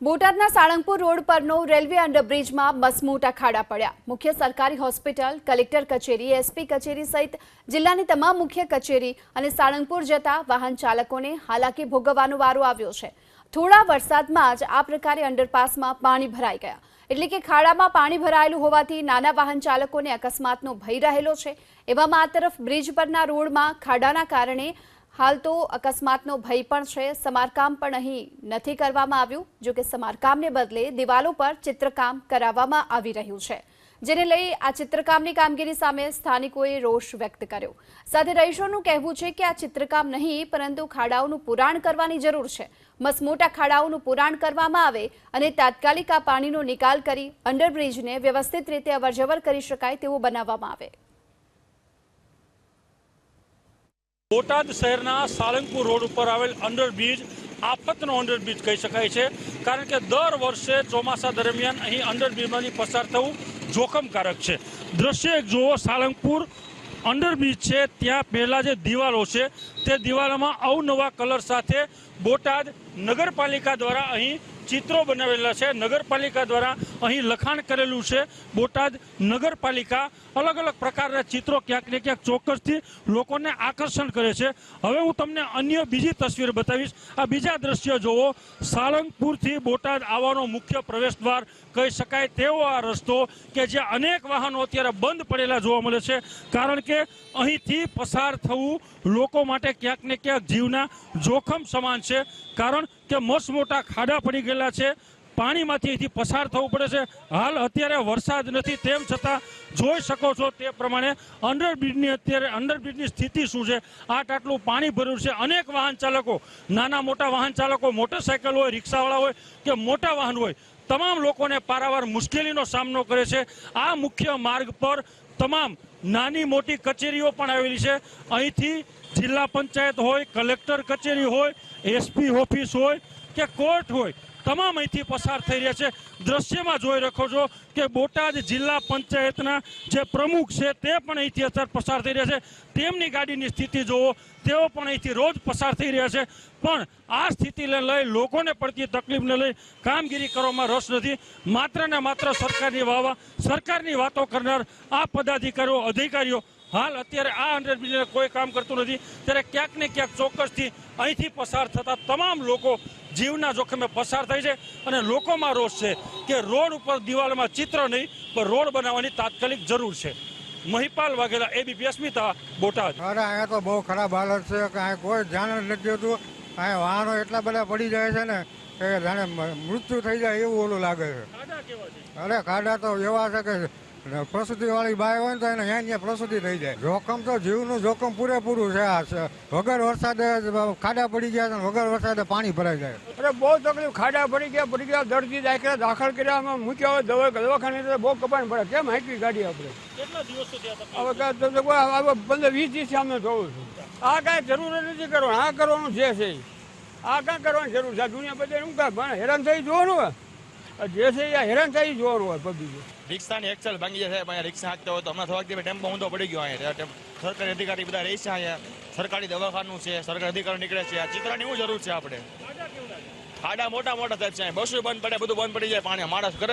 બોટાદના સાળંગપુર રોડ પરનો રેલવે અંડરબ્રિજમાં મસમોટા ખાડા પડ્યા। મુખ્ય સરકારી હોસ્પિટલ, કલેક્ટર કચેરી, એસપી કચેરી સહિત જિલ્લાની તમામ મુખ્ય કચેરી અને સાળંગપુર જતા વાહન ચાલકોને હાલાકી ભોગવવાનો વારો આવ્યો છે। થોડા વરસાદમાં જ આ પ્રકારે અંડરપાસમાં પાણી ભરાઈ ગયા, એટલે કે ખાડામાં પાણી ભરાયેલું હોવાથી નાના વાહન ચાલકોને અકસ્માતનો ભય રહેલો છે। એવામાં આ તરફ બ્રિજ પરના રોડમાં ખાડાના કારણે हाल तो अकस्मातनो भय पण छे। समारकाम पण અહીં નથી કરવામાં આવ્યું। જો કે સમારકામને બદલે દિવાલો પર ચિત્રકામ કરાવવામાં આવી રહ્યું છે, જેને લઈ આ ચિત્રકામની કામગીરી સામે સ્થાનિકોએ રોષ વ્યક્ત કર્યો। સાથે રહીશોનું કહેવું છે કે આ ચિત્રકામ નહીં પરંતુ ખાડાઓનું પુરાણ કરવાની જરૂર છે। મસમોટા ખાડાઓનું પુરાણ કરવામાં આવે અને તાત્કાલિક આ પાણીનો નિકાલ કરી અંડરબ્રિજને વ્યવસ્થિત રીતે અવરજવર કરી શકાય તેવું બનાવવામાં આવે। बोटाद शहरना साळंगपुर रोड पर आवेल अंडरब्रिज आफतनो अंडरब्रिज कही शकाय छे, कारण के दर वर्षे ચોમાસા दरमियान अहीं अंडरब्रिजमांथी पसार थवुं जोखमकारक छे। दृश्य एक जुओ, साळंगपुर अंडरब्रिज छे त्यां पहेला जे दीवालो छे ते दीवालोमां अवनवा कलर साथे बोटाद नगरपालिका द्वारा अहीं चित्रों बनावेला छे। नगरपालिका द्वारा अहीं लखाण करेलुं छे बोटाद नगरपालिका। अलग अलग प्रकारना चित्रों क्यांक ने क्यांक चोक्कसथी लोकोने आकर्षण करे छे। हवे हूँ तमने अन्य बीजी तस्वीर बतावीश। आ बीजा दृश्य जोवो, साळंगपुरथी बोटाद आवવાનો मुख्य प्रवेशद्वार कही शकाय तेवो आ रस्तो के जे अनेक वाहनों अत्यारे बंध पड़ेला जोवा मळे छे, कारण के અહીંથી પસાર થવું લોકો માટે ક્યાંક ને ક્યાંક જીવના જોખમ સમાન છે। કારણ કે મસમોટા ખાડા પડી ગયેલા છે, પાણીમાંથી અહીંથી પસાર થવું પડે છે। હાલ અત્યારે વરસાદ નથી, તેમ છતાં જોઈ શકો છો તે પ્રમાણે અંડરબ્રિજની સ્થિતિ શું છે। આટલું પાણી ભર્યું છે। અનેક વાહન ચાલકો, નાના મોટા વાહન ચાલકો, મોટરસાયકલ હોય, રિક્ષાવાળા હોય કે મોટા વાહન હોય, તમામ લોકોને પારાવાર મુશ્કેલીનો સામનો કરે છે। આ મુખ્ય માર્ગ પર તમામ નાની મોટી કચેરીઓ પણ આવેલી છે। અહીંથી જિલ્લા પંચાયત હોય, કલેક્ટર કચેરી હોય, એસપી ઓફિસ હોય કે કોર્ટ હોય, તમામ અહીંથી પસાર થઈ રહ્યા છે। દ્રશ્યમાં જોઈ શકો છો કે બોટાદ જિલ્લા પંચાયતના જે પ્રમુખ છે તે પણ અહીંથી અત્યારે પસાર થઈ રહ્યા છે। તેમની ગાડીની સ્થિતિ જોવો, તેઓ પણ અહીંથી રોજ પસાર થઈ રહ્યા છે। પણ આ સ્થિતિને લઈ લોકોને પડતી તકલીફને લઈ કામગીરી કરવામાં રસ નથી। માત્ર ને માત્ર સરકારની વાતો કરનાર આ પદાધિકારીઓ, અધિકારીઓ હાલ અત્યારે આ અંડરબ્રિજને કોઈ કામ કરતું નથી। ત્યારે ક્યાંક ને ક્યાંક ચોક્કસથી અહીંથી પસાર થતા તમામ લોકો જીવના જોખમે પસાર થાય છે અને લોકોમાં રોષ છે કે રોડ ઉપર દિવાલમાં ચિત્ર નહીં પણ રોડ બનાવવાની તાત્કાલિક જરૂર છે। મહિપાલ વાઘેલા, એબીપી અસ્મિતા, બોટાદ। અરે અહીંયા તો બહુ ખરાબ હાલત છે કે અહીંયા કોઈ ધ્યાન જ નથી હોતું। અહીંયા વાહનો એટલા બધા પડી જાય છે ને કે જાણે મૃત્યુ થઈ જાય એવું ઓલું લાગે છે। અરે ખાડા તો એવા છે કે પ્રસૂતિ વાળી બાય હોય ને તો એને અહીંયા પ્રસૂતિ થઈ જાય। જોખમ તો જીવનું જોખમ પૂરેપૂરું છે। આ વગર વરસાદે ખાડા પડી ગયા છે, વગર વરસાદે પાણી ભરાઈ જાય। અરે બહુ તકલીફ, ખાડા પડી ગયા, દર્દી દાખલ કર્યા, મૂક્યા હોય દવાખાને બહુ કપાણ પડે। કેમ હાંકવી ગાડી આપણે? કેટલા દિવસો થયા? હવે 15-20 દિવસ સામે જોઉં છું। આ કાંઈ જરૂર નથી કરવાનું, આ કરવાનું જે છે આ કાંઈ કરવાની જરૂર છે। દુનિયા બધે શું કાંઈ હેરાન થઈ જોવાનું હોય, જે છે એ હેરાન થઈ જોવાનું હોય પબ્લિક। રિક્ષાની એક્સેલ ભાંગી જાય સાહેબ। અહીંયા રિક્ષા હાંકતા હોય તો હમણાં થોડાક દિવસ ટેમ્પો ઊંધો પડી ગયો। અહીંયા સરકારી અધિકારી બધા રહી છે, અહીંયા સરકારી દવાખાનું છે, સરકારી અધિકારી નીકળે છે। આ ચિત્રની શું જરૂર છે આપણે? ખાડા મોટા મોટા સાહેબ છે, બસો બંધ પડે, બધું બંધ પડી જાય, પાણી માણસ કરે